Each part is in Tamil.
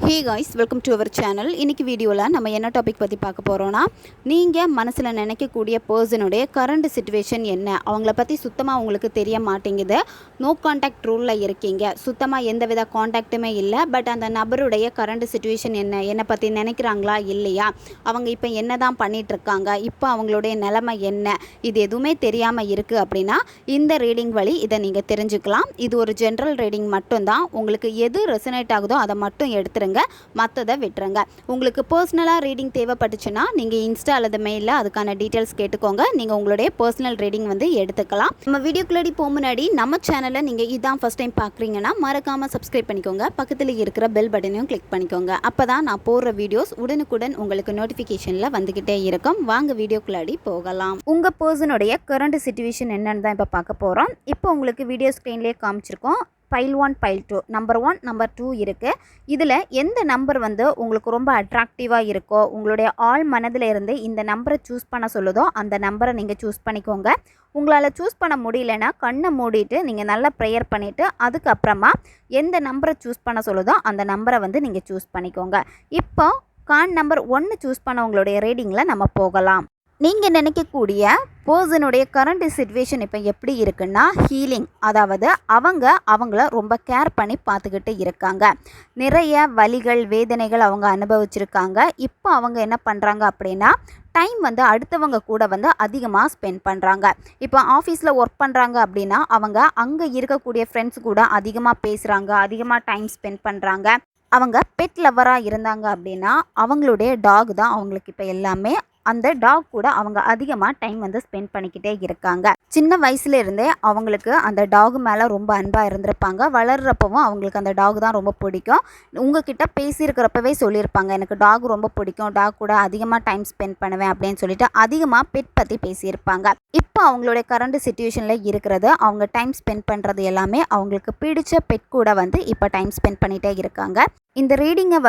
Hey guys, welcome to our channel. இன்றைக்கி வீடியோவில் நம்ம என்ன டாபிக் பற்றி பார்க்க போகிறோன்னா, நீங்கள் மனசில் நினைக்கக்கூடிய பர்சனுடைய கரண்ட் சிச்சுவேஷன் என்ன, அவங்கள பற்றி சுத்தமாக உங்களுக்கு தெரிய மாட்டேங்குது. நோ காண்டாக்ட் ரூலில் இருக்கீங்க, சுத்தமாக எந்த வித காண்டாக்ட்டுமே இல்லை. பட் அந்த நபருடைய கரண்ட் சிச்சுவேஷன் என்ன, என்னை பற்றி நினைக்கிறாங்களா இல்லையா, அவங்க இப்போ என்ன தான் பண்ணிகிட்ருக்காங்க, இப்போ அவங்களுடைய நிலைமை என்ன, இது எதுவுமே தெரியாமல் இருக்குது அப்படின்னா இந்த ரீடிங் வழி இதை நீங்கள் தெரிஞ்சுக்கலாம். இது ஒரு ஜென்ரல் ரீடிங் மட்டும்தான். உங்களுக்கு எது ரெசனேட் ஆகுதோ அதை மட்டும் எடுத்துருங்க, மற்றதை விட்டுருங்க. உங்களுக்கு பர்சனலாக ரீடிங் தேவைப்பட்டுச்சுன்னா நீங்கள் இன்ஸ்டா அல்லது மெயிலில் அதுக்கான டீட்டெயில்ஸ் கேட்டுக்கோங்க. நீங்கள் உங்களுடைய பர்சனல் ரீடிங் எடுத்துக்கலாம். நம்ம வீடியோக்குள்ளடி போக முன்னாடி நம்ம சேனலை நீங்கள் இதான் ஃபஸ்ட் டைம் பார்க்குறீங்கன்னா மறக்காமல் சப்ஸ்கிரைப் பண்ணிக்கோங்க. பக்கத்தில் இருக்கிற பெல் பட்டனையும் கிளிக் பண்ணிக்கோங்க. அப்போ தான் நான் போடுற வீடியோஸ் உடனுக்குடன் உங்களுக்கு நோட்டிஃபிகேஷனில் வந்துக்கிட்டே இருக்கும். வாங்க வீடியோக்குள்ளடி போகலாம். உங்கள் பர்சனுடைய கரண்ட் சிச்சுவேஷன் என்னன்னு தான் இப்போ பார்க்க போகிறோம். இப்போ உங்களுக்கு வீடியோ ஸ்க்ரீன்லேயே காமிச்சிருக்கோம். ஃபைல் 1 ஃபைல் 2 நம்பர் 1 நம்பர் 2 இருக்குது. இதில் எந்த நம்பர் உங்களுக்கு ரொம்ப அட்ராக்டிவாக இருக்கோ, உங்களுடைய ஆள் மனதில் இருந்து இந்த நம்பரை சூஸ் பண்ண சொல்லுதோ அந்த நம்பரை நீங்கள் சூஸ் பண்ணிக்கோங்க. உங்களால் சூஸ் பண்ண முடியலன்னா கண்ணை மூடிட்டு நீங்கள் நல்லா ப்ரேயர் பண்ணிவிட்டு அதுக்கப்புறமா எந்த நம்பரை சூஸ் பண்ண சொல்லுதோ அந்த நம்பரை நீங்கள் சூஸ் பண்ணிக்கோங்க. இப்போ கார்டு நம்பர் 1 சூஸ் பண்ணவங்களுடைய ரீடிங்கில் நம்ம போகலாம். நீங்கள் நினைக்கக்கூடிய பர்சனுடைய கரண்ட் சிச்சுவேஷன் இப்போ எப்படி இருக்குன்னா ஹீலிங், அதாவது அவங்கள ரொம்ப கேர் பண்ணி பார்த்துக்கிட்டு இருக்காங்க. நிறைய வலிகள் வேதனைகள் அவங்க அனுபவிச்சிருக்காங்க. இப்போ அவங்க என்ன பண்ணுறாங்க அப்படின்னா டைம் அடுத்தவங்க கூட அதிகமாக ஸ்பெண்ட் பண்ணுறாங்க. இப்போ ஆஃபீஸில் ஒர்க் பண்ணுறாங்க அப்படின்னா அவங்க அங்கே இருக்கக்கூடிய ஃப்ரெண்ட்ஸ் கூட அதிகமாக பேசுகிறாங்க, அதிகமாக டைம் ஸ்பெண்ட் பண்ணுறாங்க. அவங்க பெட் லவ்வராக இருந்தாங்க அப்படின்னா அவங்களுடைய டாக் தான் அவங்களுக்கு இப்போ எல்லாமே. அந்த டாக் கூட அவங்க அதிகமாக டைம் ஸ்பெண்ட் பண்ணிக்கிட்டே இருக்காங்க. சின்ன வயசுல இருந்தே அவங்களுக்கு அந்த டாக் மேலே ரொம்ப அன்பாக இருந்திருப்பாங்க. வளர்கிறப்பவும் அவங்களுக்கு அந்த டாக் தான் ரொம்ப பிடிக்கும். உங்ககிட்ட பேசியிருக்கிறப்பவே சொல்லியிருப்பாங்க, எனக்கு டாக் ரொம்ப பிடிக்கும், டாக் கூட அதிகமாக டைம் ஸ்பெண்ட் பண்ணுவேன் அப்படின்னு சொல்லிட்டு அதிகமாக பெட் பற்றி பேசியிருப்பாங்க. இப்போ அவங்களுடைய கரண்ட் சிச்சுவேஷனில் இருக்கிறது அவங்க டைம் ஸ்பெண்ட் பண்ணுறது எல்லாமே அவங்களுக்கு பிடிச்ச பெட் கூட இப்போ டைம் ஸ்பெண்ட் பண்ணிகிட்டே இருக்காங்க. இந்த ரீடிங்கை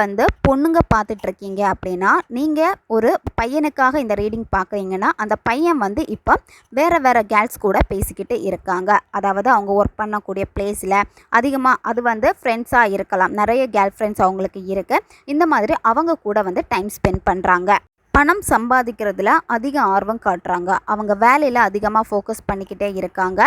பொண்ணுங்க பார்த்துட்ருக்கீங்க அப்படின்னா நீங்கள் ஒரு பையனுக்காக இந்த ரீடிங் பார்க்குறீங்கன்னா அந்த பையன் இப்போ வேறு கேர்ள்ஸ் கூட பேசிக்கிட்டு இருக்காங்க. அதாவது அவங்க ஒர்க் பண்ணக்கூடிய பிளேஸில் அதிகமாக அது ஃப்ரெண்ட்ஸாக இருக்கலாம், நிறைய கேர்ள் ஃப்ரெண்ட்ஸ் அவங்களுக்கு இருக்குது. இந்த மாதிரி அவங்க கூட டைம் ஸ்பெண்ட் பண்ணுறாங்க. பணம் சம்பாதிக்கிறதுல அதிக ஆர்வம் காட்டுறாங்க. அவங்க வேலையில் அதிகமாக ஃபோக்கஸ் பண்ணிக்கிட்டே இருக்காங்க.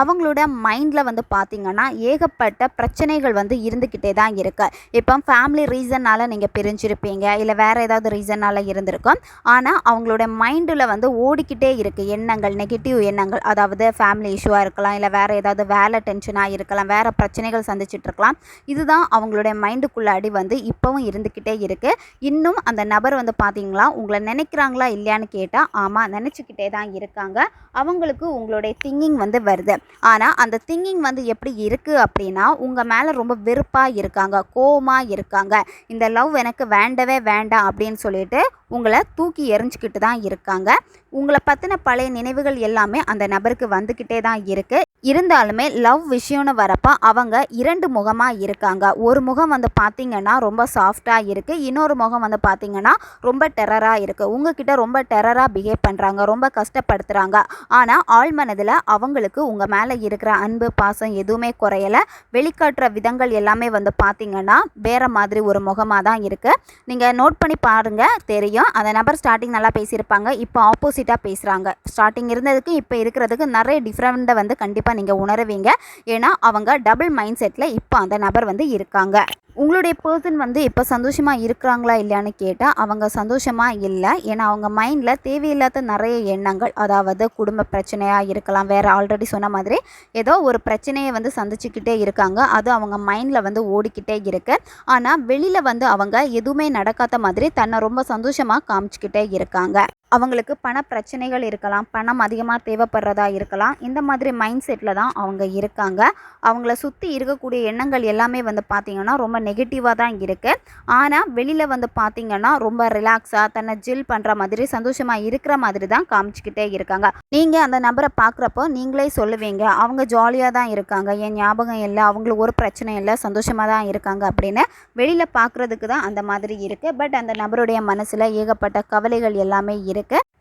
அவங்களோட மைண்டில் பார்த்திங்கன்னா ஏகப்பட்ட பிரச்சனைகள் இருந்துக்கிட்டே தான் இருக்குது. இப்போ ஃபேமிலி ரீசன்னால் நீங்கள் பிரிஞ்சிருப்பீங்க, இல்லை வேறு ஏதாவது ரீசன்னால் இருந்திருக்கும். ஆனால் அவங்களோட மைண்டில் ஓடிக்கிட்டே இருக்குது எண்ணங்கள், நெகட்டிவ் எண்ணங்கள். அதாவது ஃபேமிலி இஷ்யூவாக இருக்கலாம், இல்லை வேறு ஏதாவது வேலை டென்ஷனாக இருக்கலாம், வேறு பிரச்சனைகள் சந்திச்சிட்ருக்கலாம். இதுதான் அவங்களுடைய மைண்டுக்குள்ளாடி இப்போவும் இருந்துக்கிட்டே இருக்குது. இன்னும் அந்த நபர் பார்த்திங்களா உங்களை நினைக்கிறாங்களா இல்லையான்னு கேட்டால் ஆமாம், நினச்சிக்கிட்டே தான் இருக்காங்க. அவங்களுக்கு உங்களுடைய திங்கிங் வருது. ஆனால் அந்த திங்கிங் எப்படி இருக்குது அப்படின்னா உங்கள் மேலே ரொம்ப வெறுப்பாக இருக்காங்க, கோவமாக இருக்காங்க. இந்த லவ் எனக்கு வேண்டவே வேண்டாம் அப்படின்னு சொல்லிட்டு உங்களை தூக்கி எறிஞ்சிக்கிட்டு தான் இருக்காங்க. உங்களை பற்றின பழைய நினைவுகள் எல்லாமே அந்த நபருக்கு வந்துக்கிட்டே தான் இருக்குது. இருந்தாலுமே லவ் விஷயம்னு வரப்போ அவங்க 2 முகமாக இருக்காங்க. ஒரு முகம் பார்த்திங்கன்னா ரொம்ப சாஃப்டாக இருக்குது, இன்னொரு முகம் பார்த்திங்கன்னா ரொம்ப டெரராக இருக்குது. உங்ககிட்ட ரொம்ப டெரராக பிஹேவ் பண்ணுறாங்க, ரொம்ப கஷ்டப்படுத்துகிறாங்க. ஆனால் ஆழ்மனதில் அவங்களுக்கு உங்கள் மேலே இருக்கிற அன்பு பாசம் எதுவுமே குறையலை. வெளிக்காட்டுற விதங்கள் எல்லாமே பார்த்திங்கன்னா வேறு மாதிரி ஒரு முகமாக தான் இருக்குது. நீங்கள் நோட் பண்ணி பாருங்கள், தெரியும். அந்த நபர் ஸ்டார்டிங் நல்லா பேசியிருப்பாங்க, இப்போ ஆப்போசிட்டாக பேசுகிறாங்க. ஸ்டார்டிங் இருந்ததுக்கு இப்போ இருக்கிறதுக்கு நிறைய டிஃப்ரெண்ட்டை கண்டிப்பாக நீங்கள் உணருவீங்க. ஏன்னா அவங்க டபுள் மைண்ட் செட்டில் இப்போ அந்த நபர் இருக்காங்க. உங்களுடைய பர்சன் இப்போ சந்தோஷமாக இருக்கிறாங்களா இல்லையான்னு கேட்டால் அவங்க சந்தோஷமாக இல்லை. ஏன்னா அவங்க மைண்டில் தேவையில்லாத நிறைய எண்ணங்கள், அதாவது குடும்ப பிரச்சனையாக இருக்கலாம், வேறு ஆல்ரெடி சொன்ன மாதிரி ஏதோ ஒரு பிரச்சனையை சந்திச்சுக்கிட்டே இருக்காங்க. அது அவங்க மைண்டில் ஓடிக்கிட்டே இருக்குது. ஆனால் வெளியில் அவங்க எதுவுமே நடக்காத மாதிரி தன்னை ரொம்ப சந்தோஷமாக காமிச்சிக்கிட்டே இருக்காங்க. அவங்களுக்கு பண பிரச்சனைகள் இருக்கலாம், பணம் அதிகமாக தேவைப்படுறதா இருக்கலாம். இந்த மாதிரி மைண்ட் செட்டில் தான் அவங்க இருக்காங்க. அவங்கள சுற்றி இருக்கக்கூடிய எண்ணங்கள் எல்லாமே பார்த்திங்கன்னா ரொம்ப நெகட்டிவாக தான் இருக்குது. ஆனால் வெளியில் பார்த்திங்கன்னா ரொம்ப ரிலாக்ஸாக தன்னை ஜில் பண்ணுற மாதிரி சந்தோஷமாக இருக்கிற மாதிரி தான் காமிச்சிக்கிட்டே இருக்காங்க. நீங்கள் அந்த நபரை பார்க்குறப்போ நீங்களே சொல்லுவீங்க, அவங்க ஜாலியாக தான் இருக்காங்க, என் ஞாபகம் இல்லை, அவங்களுக்கு ஒரு பிரச்சனை இல்லை, சந்தோஷமாக தான் இருக்காங்க அப்படின்னு. வெளியில் பார்க்குறதுக்கு தான் அந்த மாதிரி இருக்குது. பட் அந்த நபருடைய மனசில் ஏகப்பட்ட கவலைகள் எல்லாமே இருக்குது.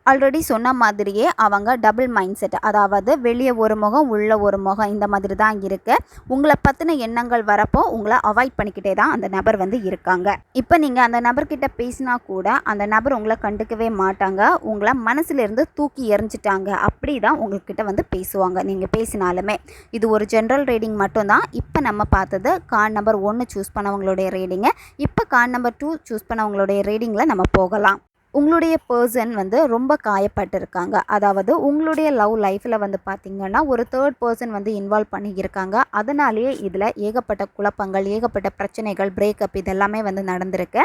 ஆல்ரெடி சொன்ன மாதிரியே அவங்க டபுள் மைண்ட் செட், அதாவது வெளியே ஒரு முகம் உள்ள ஒரு முகம், இந்த மாதிரி தான் இருக்குது. உங்களை பற்றின எண்ணங்கள் வரப்போ உங்களை அவாய்ட் பண்ணிக்கிட்டே யோசிச்சுக்கிட்டே தான் அந்த நபர் வந்து இருக்காங்க. இப்போ நீங்கள் அந்த நபர்கிட்ட பேசினா கூட அந்த நபர் உங்களை கண்டுக்கவே மாட்டாங்க, உங்களை மனசுலேருந்து தூக்கி எறிஞ்சிட்டாங்க அப்படி தான் உங்கள்கிட்ட வந்து பேசுவாங்க நீங்கள் பேசினாலுமே. இது ஒரு ஜென்ரல் ரீடிங் மட்டும்தான். இப்போ நம்ம பார்த்தது கார்டு நம்பர் 1 சூஸ் பண்ணவங்களுடைய ரீடிங்கு. இப்போ கார்டு நம்பர் 2 சூஸ் பண்ணவங்களுடைய ரீடிங்கில் நம்ம போகலாம். உங்களுடைய பர்சன் வந்து ரொம்ப காயப்பட்டிருக்காங்க. அதாவது உங்களுடைய லவ் லைஃப்பில் வந்து பார்த்திங்கன்னா ஒரு தேர்ட் பர்சன் வந்து இன்வால்வ் பண்ணியிருக்காங்க. அதனாலேயே இதில் ஏகப்பட்ட குழப்பங்கள், ஏகப்பட்ட பிரச்சனைகள், பிரேக்கப் இதெல்லாமே வந்து நடந்திருக்கு.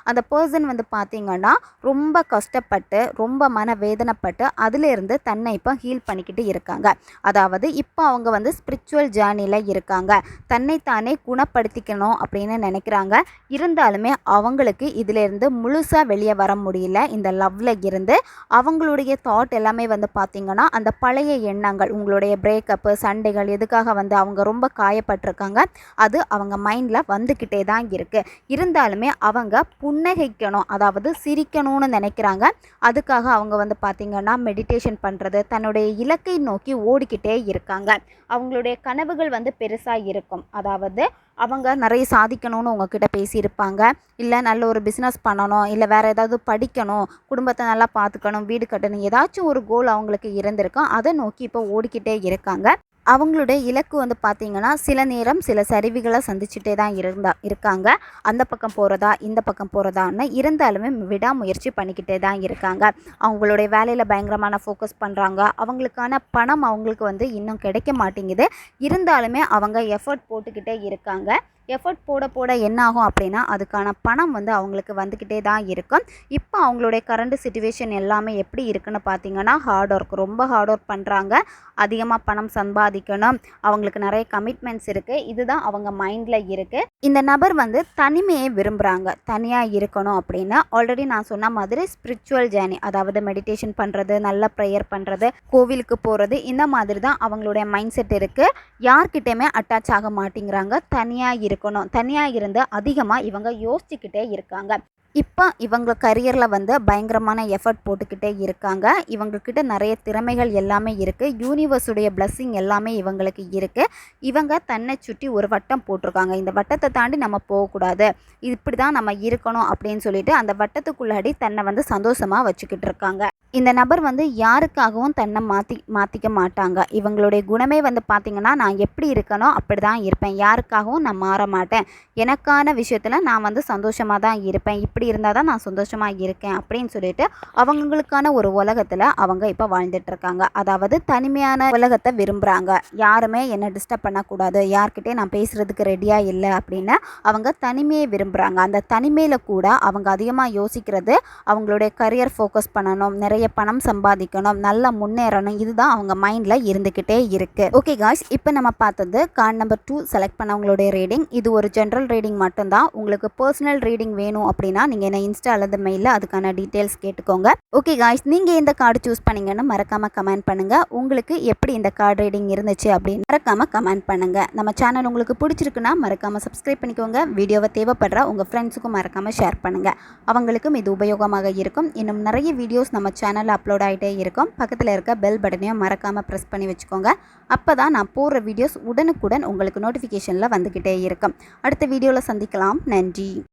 அந்த பர்சன் வந்து பார்த்திங்கன்னா ரொம்ப கஷ்டப்பட்டு ரொம்ப மனவேதனைப்பட்டு அதிலேருந்து தன்னை இப்போ ஹீல் பண்ணிக்கிட்டு இருக்காங்க. அதாவது இப்போ அவங்க வந்து ஸ்பிரிச்சுவல் ஜேர்னியில் இருக்காங்க. தன்னைத்தானே குணப்படுத்திக்கணும் அப்படின்னு நினைக்கிறாங்க. இருந்தாலுமே அவங்களுக்கு இதிலேருந்து முழுசாக வெளியே வர முடியல. இந்த லவ்வில் இருந்து அவங்களுடைய தாட் எல்லாமே வந்து பார்த்திங்கன்னா அந்த பழைய எண்ணங்கள், உங்களுடைய பிரேக்கப்பு, சண்டைகள், எதுக்காக வந்து அவங்க ரொம்ப காயப்பட்டிருக்காங்க அது அவங்க மைண்டில் வந்துக்கிட்டே தான் இருக்குது. இருந்தாலுமே அவங்க புன்னகைக்கணும், அதாவது சிரிக்கணும்னு நினைக்கிறாங்க. அதுக்காக அவங்க வந்து பார்த்திங்கன்னா மெடிடேஷன் பண்ணுறது, தன்னுடைய இலக்கை நோக்கி ஓடிக்கிட்டே இருக்காங்க. அவங்களுடைய கனவுகள் வந்து பெருசாக இருக்கும். அதாவது அவங்க நிறைய சாதிக்கணும்னு உங்ககிட்ட பேசியிருப்பாங்க. இல்லை நல்ல ஒரு பிஸ்னஸ் பண்ணணும், இல்லை வேறு ஏதாவது படிக்கணும், குடும்பத்தை நல்லா பார்த்துக்கணும், வீடு கட்டணும், ஏதாச்சும் ஒரு கோல் அவங்களுக்கு இருந்திருக்கும். அதை நோக்கி இப்போ ஓடிக்கிட்டே இருக்காங்க. அவங்களுடைய இலக்கு வந்து பார்த்திங்கன்னா சில நேரம் சில சரிவுகளை சந்திச்சுட்டே தான் இருக்காங்க. அந்த பக்கம் போகிறதா இந்த பக்கம் போகிறதான்னு இருந்தாலுமே விடாமுயற்சி பண்ணிக்கிட்டே தான் இருக்காங்க. அவங்களுடைய வேலையில் பயங்கரமான ஃபோக்கஸ் பண்ணுறாங்க. அவங்களுக்கான பணம் அவங்களுக்கு வந்து இன்னும் கிடைக்க மாட்டேங்குது. இருந்தாலுமே அவங்க எஃபர்ட் போட்டுக்கிட்டே இருக்காங்க. எஃபர்ட் போட போட என்ன ஆகும் அப்படின்னா அதுக்கான பணம் வந்து அவங்களுக்கு வந்துக்கிட்டே தான் இருக்கும். இப்போ அவங்களுடைய கரண்ட் சிச்சுவேஷன் எல்லாமே எப்படி இருக்குன்னு பார்த்திங்கன்னா ஹார்ட் ஒர்க், ரொம்ப ஹார்ட் ஒர்க் பண்ணுறாங்க. அதிகமாக பணம் சம்பாதிக்கணும், அவங்களுக்கு நிறைய கமிட்மெண்ட்ஸ் இருக்குது. இதுதான் அவங்க மைண்டில் இருக்குது. இந்த நபர் வந்து தனிமையை விரும்புகிறாங்க, தனியாக இருக்கணும் அப்படின்னு. ஆல்ரெடி நான் சொன்ன மாதிரி ஸ்பிரிச்சுவல் ஜேர்னி, அதாவது மெடிடேஷன் பண்ணுறது, நல்ல ப்ரேயர் பண்ணுறது, கோவிலுக்கு போகிறது, இந்த மாதிரி தான் அவங்களுடைய மைண்ட் செட் இருக்குது. யார்கிட்டையுமே அட்டாச் ஆக மாட்டேங்கிறாங்க, தனியாக இருக்கணும். தனியாக இருந்து அதிகமாக இவங்க யோசிச்சுக்கிட்டே இருக்காங்க. இப்போ இவங்க கரியரில் வந்து பயங்கரமான எஃபர்ட் போட்டுக்கிட்டே இருக்காங்க. இவங்கக்கிட்ட நிறைய திறமைகள் எல்லாமே இருக்குது. யூனிவர்ஸுடைய பிளஸ்ஸிங் எல்லாமே இவங்களுக்கு இருக்குது. இவங்க தன்னை சுற்றி ஒரு வட்டம் போட்டிருக்காங்க. இந்த வட்டத்தை தாண்டி நம்ம போகக்கூடாது, இப்படி தான் நம்ம இருக்கணும் அப்படின்னு சொல்லிட்டு அந்த வட்டத்துக்குள்ளாடி தன்னை வந்து சந்தோஷமாக வச்சுக்கிட்டு இருக்காங்க. இந்த நபர் வந்து யாருக்காகவும் தன்னை மாற்றிக்க மாட்டாங்க. இவங்களுடைய குணமே வந்து பார்த்திங்கன்னா நான் எப்படி இருக்கனோ அப்படி தான் இருப்பேன், யாருக்காகவும் நான் மாற மாட்டேன், எனக்கான விஷயத்தில் நான் வந்து சந்தோஷமாக தான் இருப்பேன், இப்படி இருந்தால் தான் நான் சந்தோஷமாக இருக்கேன் அப்படின்னு சொல்லிட்டு அவங்களுக்கான ஒரு உலகத்தில் அவங்க இப்போ வாழ்ந்துட்டுருக்காங்க. அதாவது தனிமையான உலகத்தை விரும்புகிறாங்க. யாருமே என்னை டிஸ்டர்ப் பண்ணக்கூடாது, யார்கிட்டே நான் பேசுகிறதுக்கு ரெடியாக இல்லை அப்படின்னு அவங்க தனிமையை விரும்புகிறாங்க. அந்த தனிமையில் கூட அவங்க அதிகமாக யோசிக்கிறது அவங்களுடைய கரியர் ஃபோக்கஸ் பண்ணணும், நிறைய பணம் சம்பாதிக்கணும், நல்லா முன்னேறணும், இதுதான் அவங்க மைண்டில் இருந்துக்கிட்டே இருக்குது. ஓகே காய்ஸ், இப்போ நம்ம பார்த்தது கார்டு நம்பர் 2 செலக்ட் பண்ணவங்களுடைய ரீடிங். இது ஒரு ஜென்ரல் ரீடிங் மட்டும்தான். உங்களுக்கு பர்சனல் ரீடிங் வேணும் அப்படின்னா நீங்கள் என்ன இன்ஸ்டா அல்லது மெயிலில் அதுக்கான டீட்டெயில்ஸ் கேட்டுக்கோங்க. ஓகே காய்ஸ், நீங்கள் இந்த கார்டு சூஸ் பண்ணிங்கன்னு மறக்காமல் கமெண்ட் பண்ணுங்கள். உங்களுக்கு எப்படி இந்த கார்டு ரீடிங் இருந்துச்சு அப்படின்னு மறக்காமல் கமெண்ட் பண்ணுங்கள். நம்ம சேனல் உங்களுக்கு பிடிச்சிருக்குன்னா மறக்காமல் சப்ஸ்கிரைப் பண்ணிக்கோங்க. வீடியோவை தேவைப்படுற உங்கள் ஃப்ரெண்ட்ஸுக்கும் மறக்காமல் ஷேர் பண்ணுங்கள், அவங்களுக்கும் இது உபயோகமாக இருக்கும். இன்னும் நிறைய வீடியோஸ் நம்ம சேனலில் அப்லோட் ஆகிட்டே இருக்கும். பக்கத்தில் இருக்க பெல் பட்டனையும் மறக்காமல் ப்ரெஸ் பண்ணி வச்சுக்கோங்க. அப்போ தான் நான் போடுற வீடியோஸ் உடனுக்குடன் உங்களுக்கு நோட்டிஃபிகேஷனில் வந்துக்கிட்டே இருக்கும். அடுத்த வீடியோவில் சந்திக்கலாம். நன்றி.